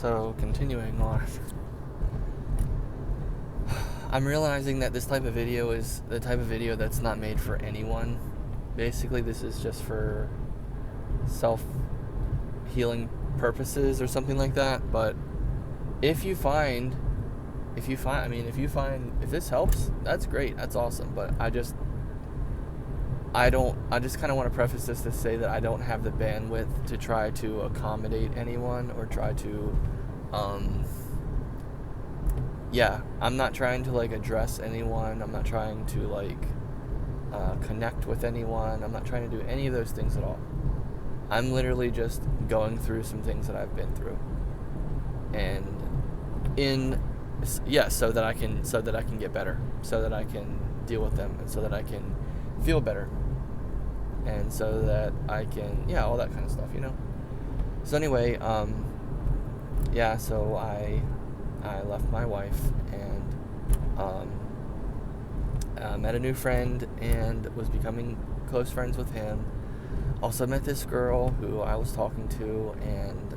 So, continuing on. I'm realizing that this type of video is the type of video that's not made for anyone. Basically, this is just for self-healing purposes or something like that. But if this helps, that's great. That's awesome. But I just kind of want to preface this to say that I don't have the bandwidth to try to accommodate anyone or try to, I'm not trying to address anyone. I'm not trying to connect with anyone. I'm not trying to do any of those things at all. I'm literally just going through some things that I've been through, and so that I can get better, so that I can deal with them, and so that I can feel better, and so that I can all that kind of stuff, So anyway, so I left my wife and met a new friend and was becoming close friends with him. Also met this girl who I was talking to and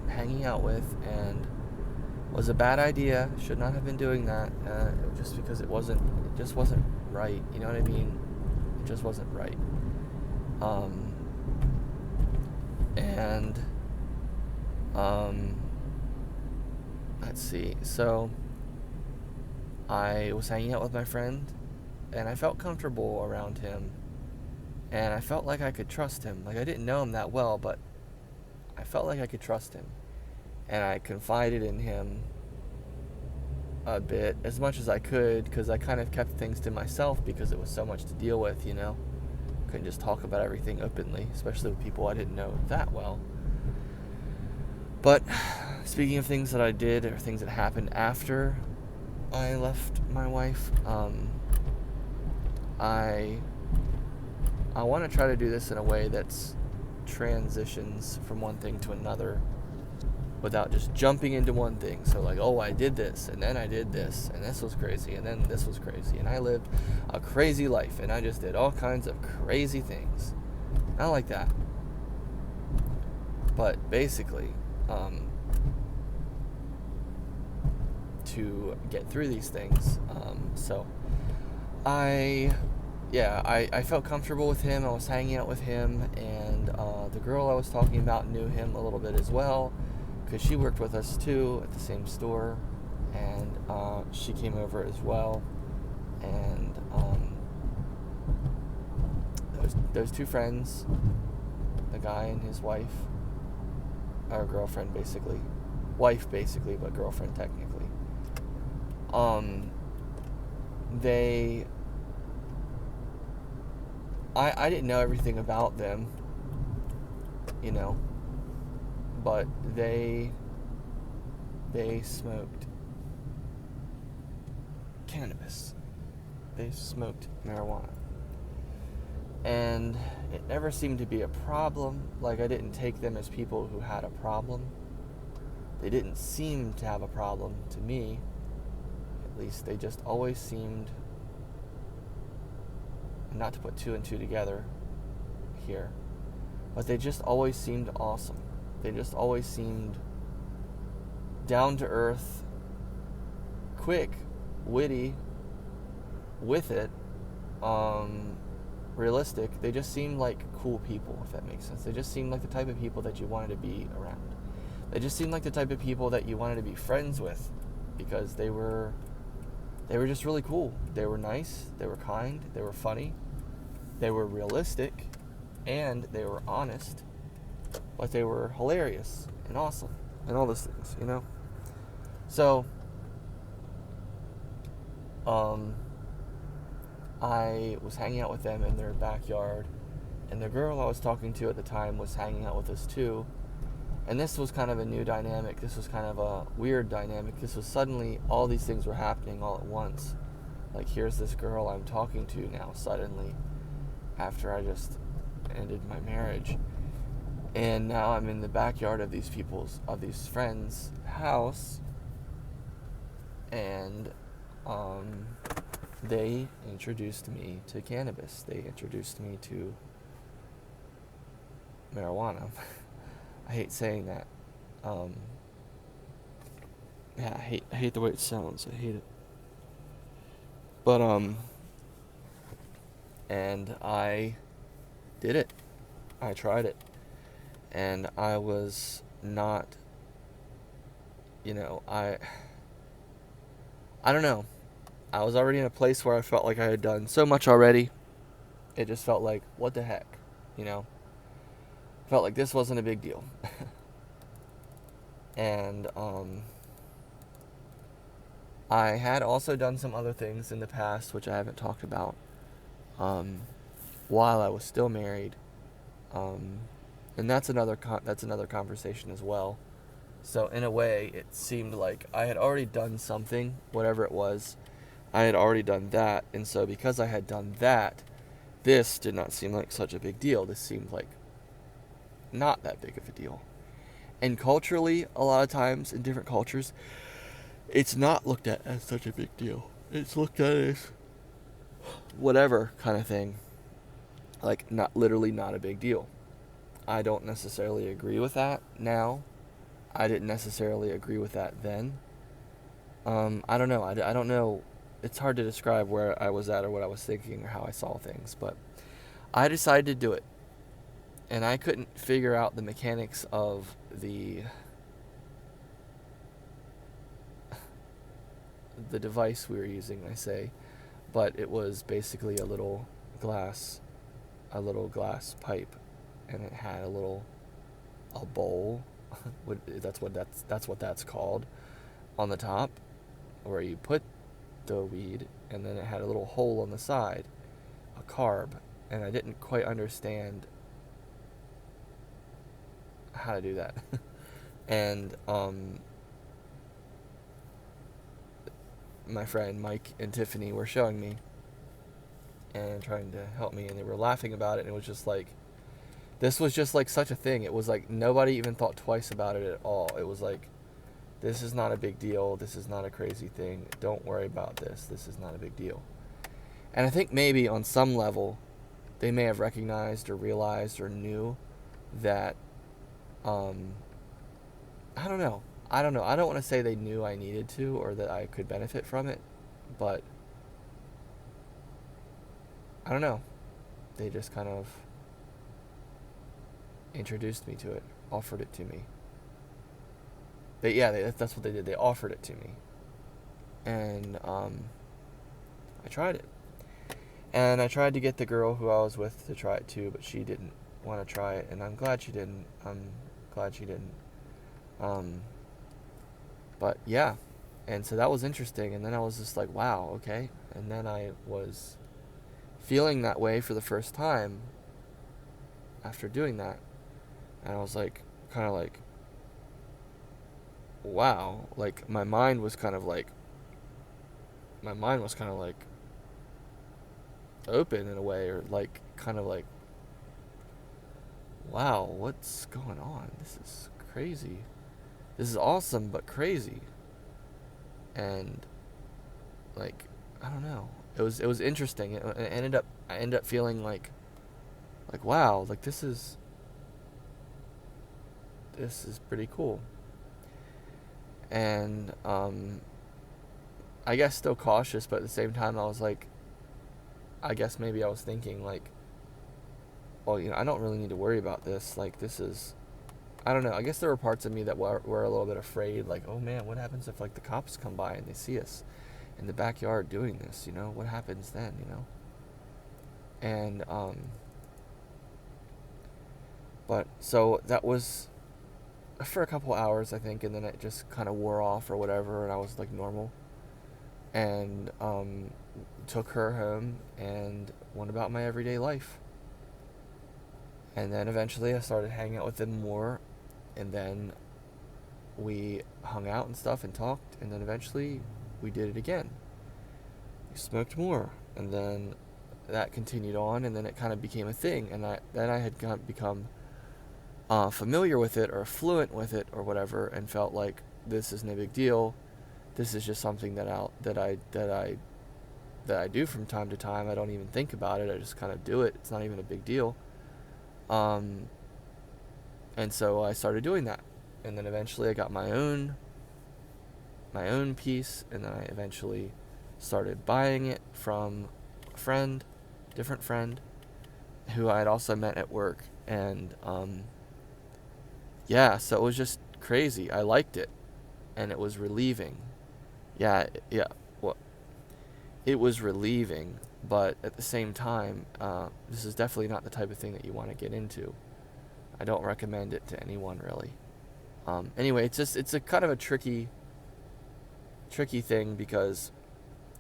hanging out with, and was a bad idea. Should not have been doing that, just because it just wasn't right. You know what I mean? It just wasn't right. Let's see. So I was hanging out with my friend, and I felt comfortable around him, and I felt like I could trust him. Like, I didn't know him that well, but I felt like I could trust him, and I confided in him a bit, as much as I could, because I kind of kept things to myself because it was so much to deal with, Couldn't just talk about everything openly, especially with people I didn't know that well. But speaking of things that I did or things that happened after I left my wife, I want to try to do this in a way that's transitions from one thing to another without just jumping into one thing. So I did this, and then I did this, and this was crazy, and then this was crazy, and I lived a crazy life, and I just did all kinds of crazy things. Not like that. But basically, to get through these things, I felt comfortable with him. I was hanging out with him, and the girl I was talking about knew him a little bit as well, because she worked with us too at the same store, and she came over as well, and those two friends, the guy and his wife, or girlfriend basically, wife basically, but girlfriend technically, I didn't know everything about them, but they smoked cannabis. They smoked marijuana. And it never seemed to be a problem. I didn't take them as people who had a problem. They didn't seem to have a problem to me. At least they just always seemed, not to put two and two together here, but they just always seemed awesome. They just always seemed down to earth, quick, witty, with it, realistic. They just seemed like cool people, if that makes sense. They just seemed like the type of people that you wanted to be around. They just seemed like the type of people that you wanted to be friends with, because they were just really cool. They were nice, they were kind, they were funny, they were realistic, and they were honest, but they were hilarious and awesome and all those things, So I was hanging out with them in their backyard, and the girl I was talking to at the time was hanging out with us too. And this was kind of a new dynamic. This was kind of a weird dynamic. This was suddenly, all these things were happening all at once. Here's this girl I'm talking to now suddenly, after I just ended my marriage. And now I'm in the backyard of these friends' house, and they introduced me to cannabis. They introduced me to marijuana. I hate saying that. Yeah, I hate the way it sounds. I hate it. But and I did it. I tried it, and I was not, you know, I don't know. I was already in a place where I felt like I had done so much already. It just felt like, what the heck, you know? Felt like this wasn't a big deal. And I had also done some other things in the past, which I haven't talked about, um, while I was still married. Um, and that's another conversation as well. So in a way, it seemed like I had already done something, whatever it was. I had already done that, and so because I had done that, this did not seem like such a big deal. This seemed like not that big of a deal. And culturally, a lot of times in different cultures, it's not looked at as such a big deal. It's looked at as whatever kind of thing. Like, not literally not a big deal. I don't necessarily agree with that now. I didn't necessarily agree with that then. I don't know. I don't know. It's hard to describe where I was at or what I was thinking or how I saw things, but I decided to do it. And I couldn't figure out the mechanics of the device we were using, I say, but it was basically glass a little glass pipe, and it had a bowl. That's what that's called, on the top, where you put the weed, and then it had a little hole on the side, a carb, and I didn't quite understand how to do that. And my friend Mike and Tiffany were showing me and trying to help me, and they were laughing about it, and it was just like, this was just like such a thing. It was like nobody even thought twice about it at all. It was like, this is not a big deal. This is not a crazy thing. Don't worry about this. This is not a big deal. And I think maybe on some level, they may have recognized or realized or knew that, I don't know. I don't know. I don't want to say they knew I needed to or that I could benefit from it, but I don't know. They just kind of introduced me to it, offered it to me. That's what they did. They offered it to me, and I tried it. And I tried to get the girl who I was with to try it too, but she didn't want to try it, and I'm glad she didn't. Um, but yeah, and so that was interesting. And then I was just like, wow, okay. And then I was feeling that way for the first time after doing that, and I was like, kind of like, wow, like my mind was kind of like open in a way, or like kind of like, wow, what's going on? This is crazy. This is awesome, but crazy. And like, I don't know. It was interesting. I ended up feeling like wow, like this is pretty cool. And I guess still cautious, but at the same time I was like, I guess maybe I was thinking like, well, I don't really need to worry about this. Like, this is, I don't know. I guess there were parts of me that were a little bit afraid. Like, oh man, what happens if like the cops come by and they see us in the backyard doing this? What happens then? And but so that was for a couple hours, I think, and then it just kind of wore off or whatever, and I was like normal, and took her home and went about my everyday life. And then eventually I started hanging out with them more, and then we hung out and stuff and talked, and then eventually we did it again. We smoked more, and then that continued on, and then it kind of became a thing, and then I had become familiar with it or fluent with it or whatever, and felt like this isn't a big deal. This is just something that I do from time to time. I don't even think about it. I just kind of do it. It's not even a big deal. Um, and so I started doing that, and then eventually I got my own my own piece, and then I eventually started buying it from a friend, different friend, who I had also met at work. And yeah, so it was just crazy. I liked it, and it was relieving. Yeah. Well, it was relieving, but at the same time, this is definitely not the type of thing that you want to get into. I don't recommend it to anyone really. Anyway, it's a kind of a tricky thing because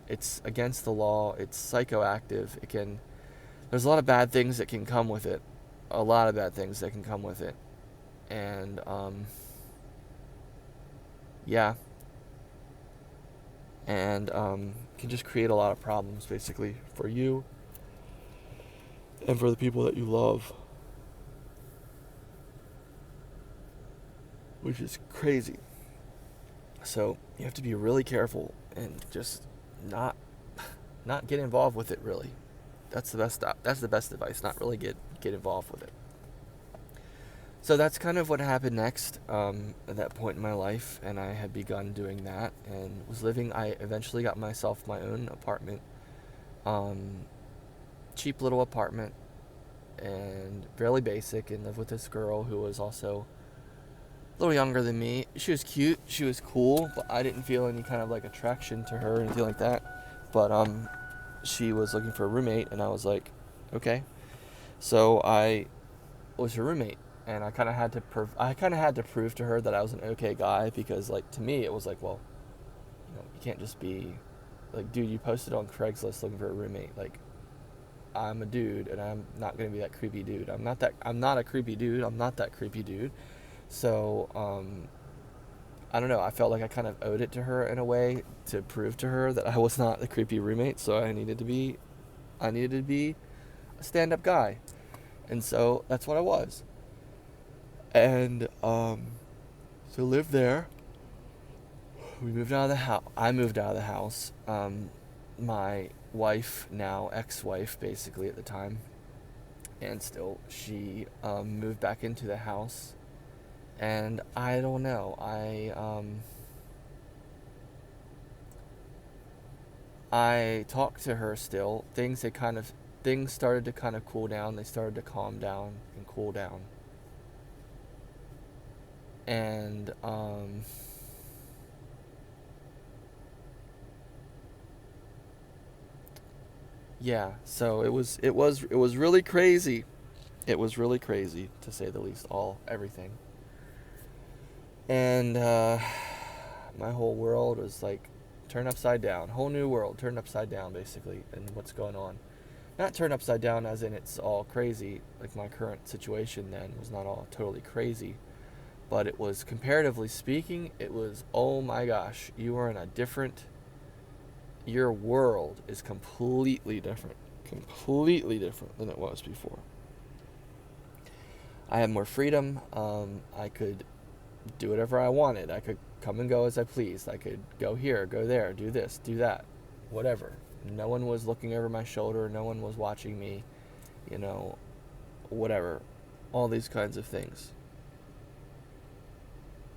it's against the law. It's psychoactive. There's a lot of bad things that can come with it. A lot of bad things that can come with it. And yeah, and can just create a lot of problems basically for you and for the people that you love, which is crazy. So you have to be really careful and just not not get involved with it really. That's the best advice. Not really get involved with it. So that's kind of what happened next at that point in my life, and I had begun doing that and was living. I eventually got myself my own apartment, cheap little apartment, and fairly basic, and lived with this girl who was also a little younger than me. She was cute, she was cool, but I didn't feel any kind of like attraction to her or anything like that. But she was looking for a roommate, and I was like, okay. So I was her roommate, and I kind of had to prove to her that I was an okay guy, because like to me it was like, well, you can't just be like, dude, you posted on Craigslist looking for a roommate. Like, I'm a dude, and I'm not gonna be that creepy dude. I'm not a creepy dude. I'm not that creepy dude. So I don't know. I felt like I kind of owed it to her in a way to prove to her that I was not the creepy roommate. So I needed to be a stand-up guy, and so that's what I was. And so lived there. We moved out of the house. I moved out of the house. My wife, now ex-wife, basically at the time, and still, she moved back into the house. And I don't know. I talked to her still. Things started to kind of cool down. They started to calm down and cool down. And yeah, so it was really crazy. It was really crazy, to say the least. Everything. And my whole world was like turned upside down. Whole new world turned upside down, basically, and what's going on. Not turned upside down as in it's all crazy. Like, my current situation then was not all totally crazy, but it was, comparatively speaking, it was, oh my gosh, your world is completely different than it was before. I had more freedom. I could do whatever I wanted. I could come and go as I pleased. I could go here, go there, do this, do that, whatever. No one was looking over my shoulder. No one was watching me, whatever. All these kinds of things.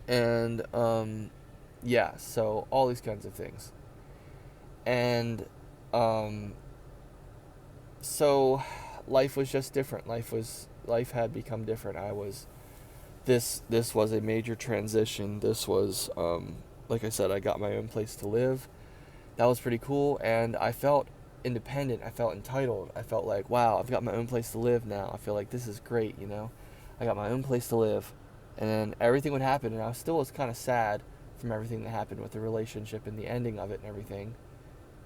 And, yeah, so all these kinds of things. And, so life was just different. Life had become different. This was a major transition. This was, like I said, I got my own place to live. That was pretty cool, and I felt independent. I felt entitled. I felt like, wow, I've got my own place to live now. I feel like this is great. I got my own place to live. And then everything would happen, and I still was kind of sad from everything that happened with the relationship and the ending of it and everything.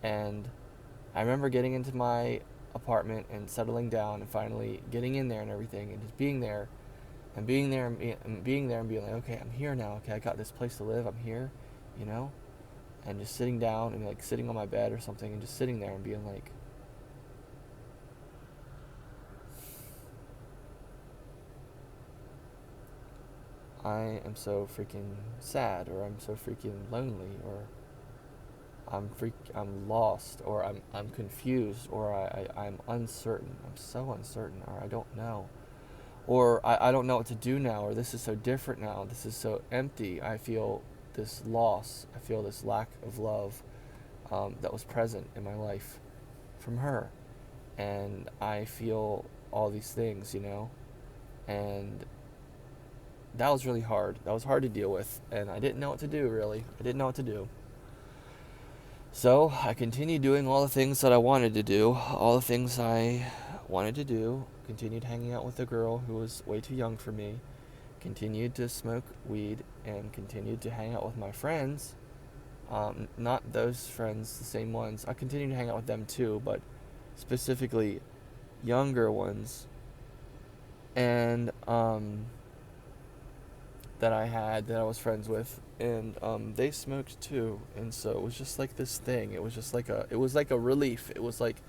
And I remember getting into my apartment and settling down and finally getting in there and everything, and just being there and being there and being there and being like, okay, I'm here now. Okay, I got this place to live. I'm here, you know, and just sitting down and like sitting on my bed or something and just sitting there and being like, I am so freaking sad, or I'm so freaking lonely, or I'm lost, or I'm confused, or I'm uncertain. I'm so uncertain, or I don't know. Or I don't know what to do now, or this is so different now. This is so empty. I feel this loss. I feel this lack of love that was present in my life from her. And I feel all these things, and that was really hard. That was hard to deal with, and I didn't know what to do, really. I didn't know what to do. So I continued doing all the things that I wanted to do, all the things I wanted to do, continued hanging out with a girl who was way too young for me, continued to smoke weed, and continued to hang out with my friends. Not those friends, the same ones. I continued to hang out with them too, but specifically younger ones. And that I was friends with, and they smoked too, and so it was just like this thing. It was just like it was like a relief. It was like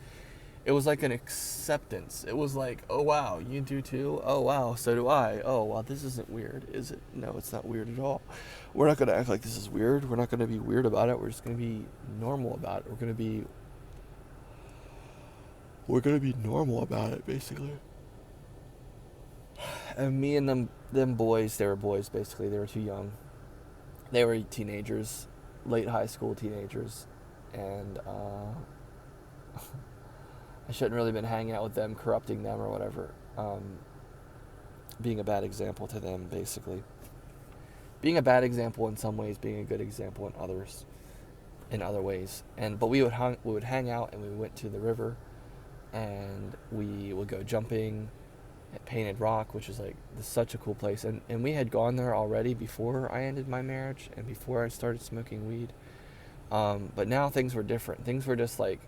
an acceptance. It was like, oh wow, you do too? Oh wow, so do I. Oh wow, this isn't weird, is it? No, it's not weird at all. We're not gonna act like this is weird. We're not gonna be weird about it. We're just gonna be normal about it. We're gonna be normal about it, basically. And me and them boys, they were boys basically. They were too young. They were teenagers, late high school teenagers, and I shouldn't really been hanging out with them, corrupting them or whatever. Being a bad example to them, basically. Being a bad example in some ways, being a good example in others, in other ways. But we would hang out, and we went to the river, and we would go jumping at Painted Rock, which is like such a cool place. And we had gone there already before I ended my marriage and before I started smoking weed. But now things were different. Things were just like,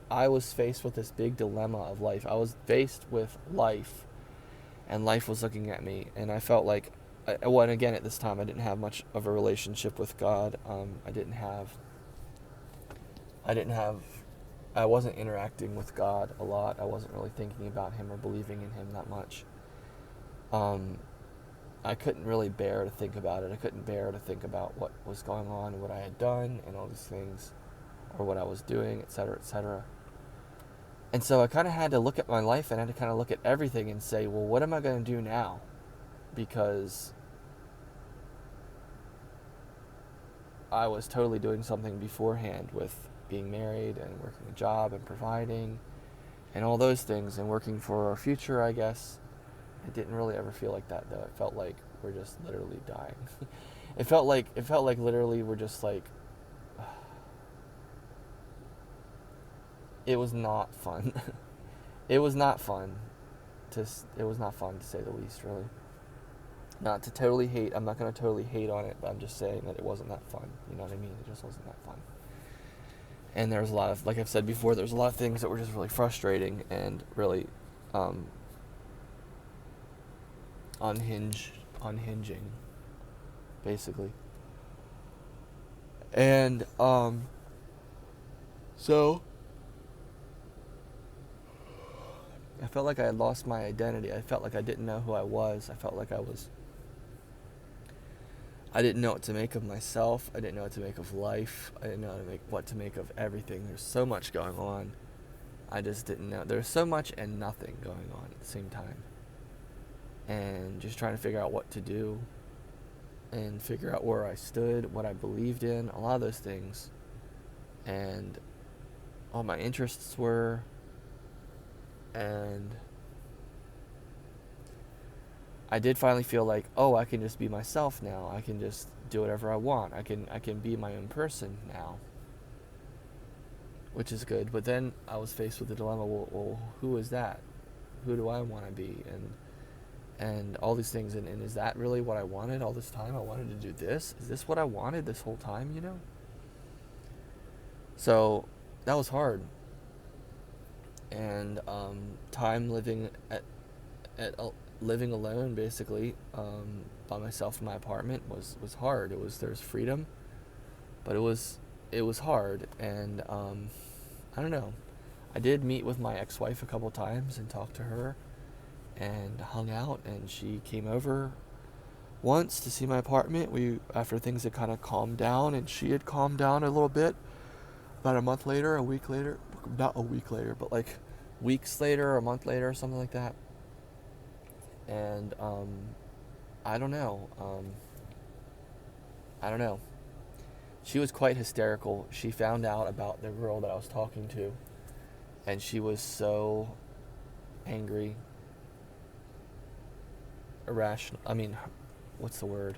I was faced with this big dilemma of life. I was faced with life, and life was looking at me, and I felt like, and again, at this time, I didn't have much of a relationship with God. I wasn't interacting with God a lot. I wasn't really thinking about Him or believing in Him that much. I couldn't really bear to think about it. I couldn't bear to think about what was going on, what I had done, and all these things, or what I was doing, etc., etc. And so I kind of had to look at my life, and I had to kind of look at everything and say, well, what am I going to do now? Because I was totally doing something beforehand with being married and working a job and providing and all those things and working for our future, I guess. It didn't really ever feel like that, though. It felt like we're just literally dying. It felt like literally we're just like, it was not fun. It was not fun to say the least, really. Not to totally hate. I'm not going to totally hate on it, but I'm just saying that it wasn't that fun. You know what I mean? It just wasn't that fun. And there was a lot of, like I've said before, there's a lot of things that were just really frustrating and really unhinging, basically. And so I felt like I had lost my identity. I felt like I didn't know who I was. I felt like I didn't know what to make of myself. I didn't know what to make of life. I didn't know what to make of everything. There's so much going on. I just didn't know. There's so much and nothing going on at the same time. And just trying to figure out what to do and figure out where I stood, what I believed in, a lot of those things. And all my interests were. And I did finally feel like, oh, I can just be myself now. I can just do whatever I want. I can be my own person now, which is good. But then I was faced with the dilemma. Well, who is that? Who do I want to be? And all these things. And is that really what I wanted all this time? I wanted to do this. Is this what I wanted this whole time? So that was hard. And time living living alone, basically, by myself in my apartment was hard. There's freedom, but it was hard. And I don't know. I did meet with my ex-wife a couple times and talked to her and hung out, and she came over once to see my apartment. After things had kind of calmed down, and she had calmed down a little bit, about a week later, not a week later, but like weeks later, or a month later, or something like that. And I don't know. I don't know. She was quite hysterical. She found out about the girl that I was talking to, and she was so angry, irrational. I mean, what's the word?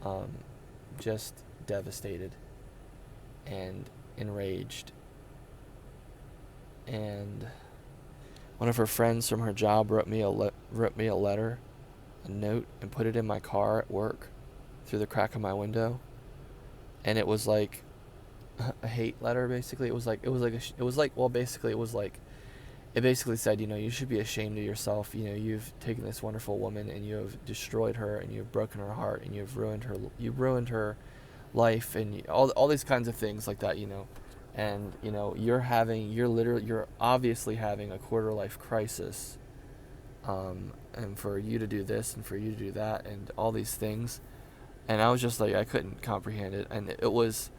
Um, just devastated and enraged. And one of her friends from her job wrote me a letter, a note, and put it in my car at work through the crack of my window. And it was like a hate letter. Basically, it basically said, you should be ashamed of yourself. You've taken this wonderful woman and you have destroyed her and you've broken her heart and you've ruined her life, and all these kinds of things like that. And you're obviously having a quarter life crisis, and for you to do this and for you to do that and all these things. And I was just like, I couldn't comprehend it, and it was,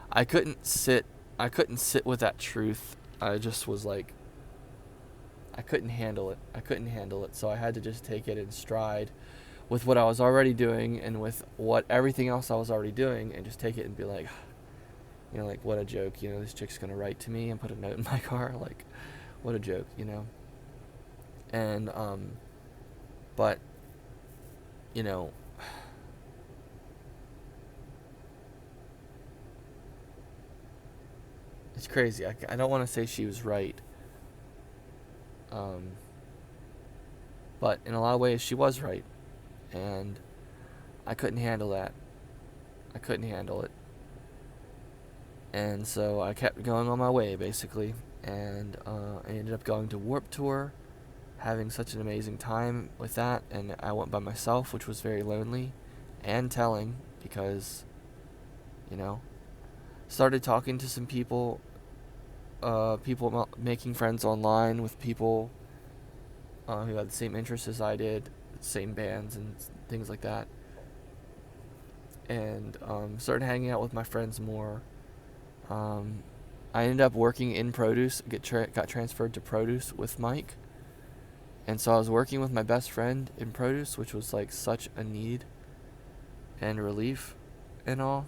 I couldn't sit with that truth. I just was like, I couldn't handle it. So I had to just take it in stride with what I was already doing and with everything else I was already doing, and just take it and be like, like, what a joke. This chick's gonna write to me and put a note in my car. Like, what a joke. And but it's crazy. I don't want to say she was right. But in a lot of ways she was right. And I couldn't handle that. I couldn't handle it. And so I kept going on my way, basically. And I ended up going to Warped Tour, having such an amazing time with that. And I went by myself, which was very lonely and telling, because, started talking to some people, making friends online with people who had the same interests as I did, same bands and things like that. And started hanging out with my friends more. I ended up working in produce, got transferred to produce with Mike. And so I was working with my best friend in produce, which was like such a need and relief and all.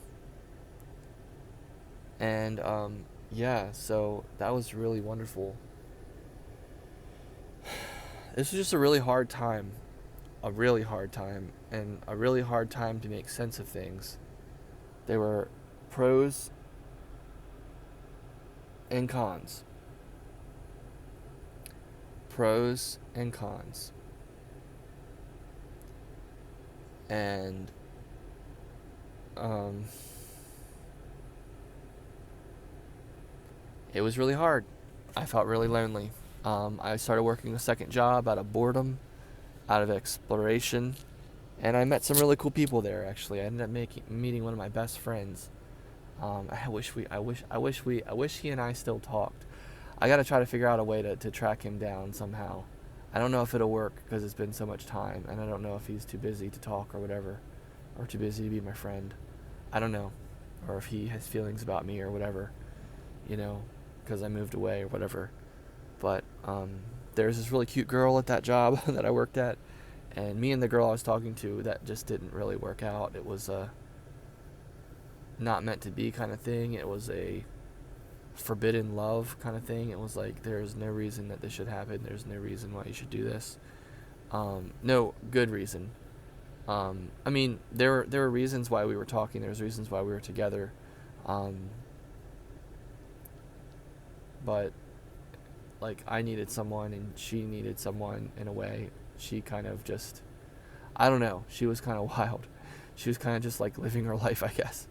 And yeah, so that was really wonderful. This was just a really hard time, and a really hard time to make sense of things. There were pros and cons. Pros and cons. And it was really hard. I felt really lonely. I started working a second job out of boredom, out of exploration, and I met some really cool people there. Actually, I ended up meeting one of my best friends. I wish he and I still talked. I gotta try to figure out a way to track him down somehow. I don't know if it'll work because it's been so much time, and I don't know if he's too busy to talk or whatever, or too busy to be my friend. I don't know, or if he has feelings about me or whatever, because I moved away or whatever. But there's this really cute girl at that job that I worked at, and me and the girl I was talking to, that just didn't really work out. It was a not meant to be kind of thing. It was a forbidden love kind of thing. It was like, there's no reason that this should happen. There's no reason why you should do this. No good reason. I mean, there were reasons why we were talking. There was reasons why we were together. But like, I needed someone and she needed someone in a way. She kind of just, I don't know. She was kind of wild. She was kind of just like living her life, I guess.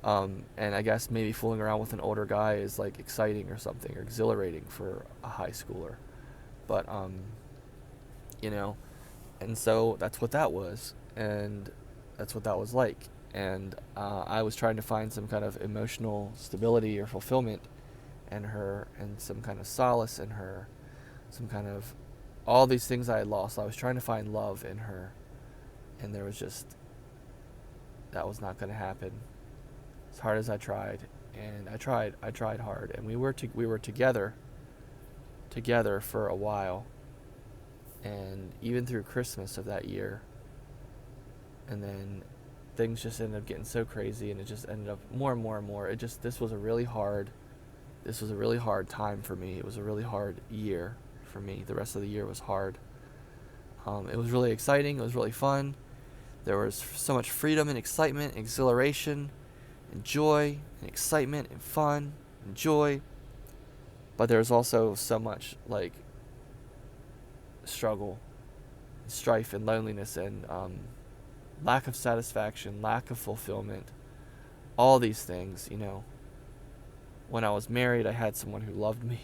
And I guess maybe fooling around with an older guy is like exciting or something, or exhilarating for a high schooler. But, and so that's what that was. And that's what that was like. And I was trying to find some kind of emotional stability or fulfillment in her, and some kind of solace in her, some kind of all these things I had lost. I was trying to find love in her, and there was just, that was not going to happen. As hard as I tried, and I tried hard, and we were together for a while, and even through Christmas of that year, and then things just ended up getting so crazy, and it just ended up more and more and more. This was a really hard time for me. It was a really hard year for me. The rest of the year was hard. It was really exciting. It was really fun. There was so much freedom and excitement, exhilaration, and joy, and excitement, and fun, and joy. But there was also so much, like, struggle, and strife, and loneliness, and lack of satisfaction, lack of fulfillment. All these things, When I was married, I had someone who loved me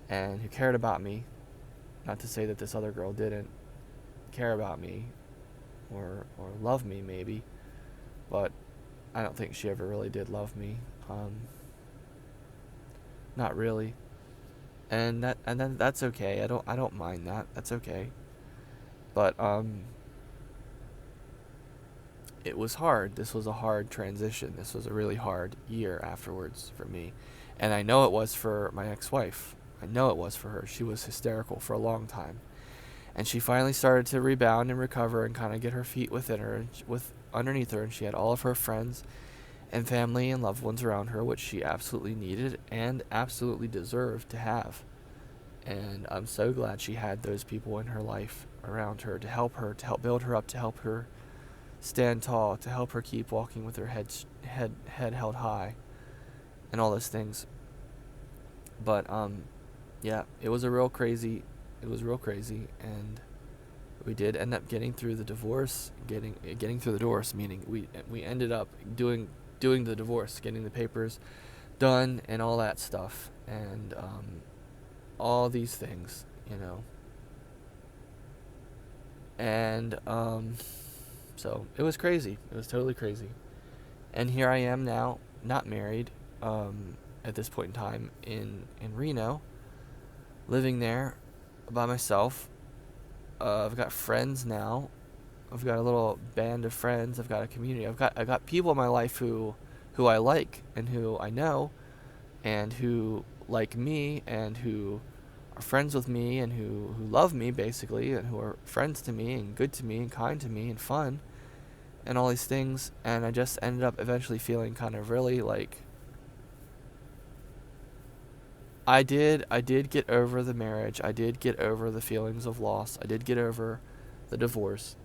and who cared about me. Not to say that this other girl didn't care about me or love me, maybe, but I don't think she ever really did love me. Not really. And then that's okay. I don't mind that. That's okay. But it was hard. This was a hard transition. This was a really hard year afterwards for me. And I know it was for my ex-wife. I know it was for her. She was hysterical for a long time. And she finally started to rebound and recover and kind of get her feet underneath her, and she had all of her friends and family and loved ones around her, which she absolutely needed and absolutely deserved to have. And I'm so glad she had those people in her life around her, to help build her up, to help her stand tall, to help her keep walking with her head held high, and all those things. But yeah, it was real crazy, and we did end up getting through the divorce. Getting through the divorce, meaning we ended up doing the divorce, getting the papers done, and all that stuff, and all these things, and so it was crazy. It was totally crazy. And here I am now, not married, at this point in time, in Reno, living there by myself. I've got friends now. I've got a little band of friends. I've got a community. I got people in my life who I like and who I know, and who like me, and who are friends with me, and who love me, basically, and who are friends to me and good to me and kind to me and fun and all these things. And I just ended up eventually feeling kind of really like I did get over the marriage. I did get over the feelings of loss. I did get over the divorce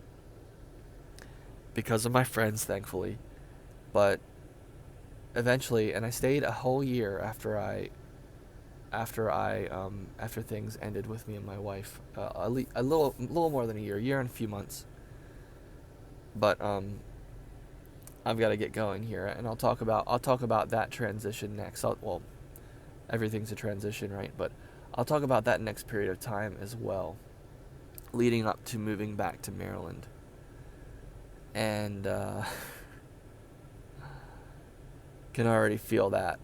because of my friends, thankfully. But eventually, and I stayed a whole year after things ended with me and my wife. A little more than a year and a few months. But I've got to get going here, and I'll talk about that transition next. Everything's a transition, right? But I'll talk about that next period of time as well, leading up to moving back to Maryland. And can already feel that.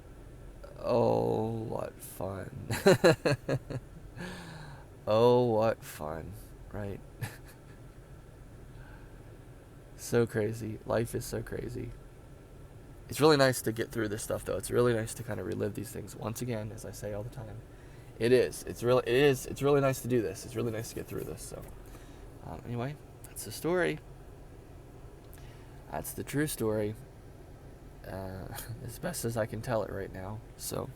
Oh, what fun. Oh, what fun, right? So crazy. Life is so crazy. It's really nice to get through this stuff, though. It's really nice to kind of relive these things once again, as I say all the time. It's really nice to do this. It's really nice to get through this. So, anyway, that's the story. That's the true story, as best as I can tell it right now. So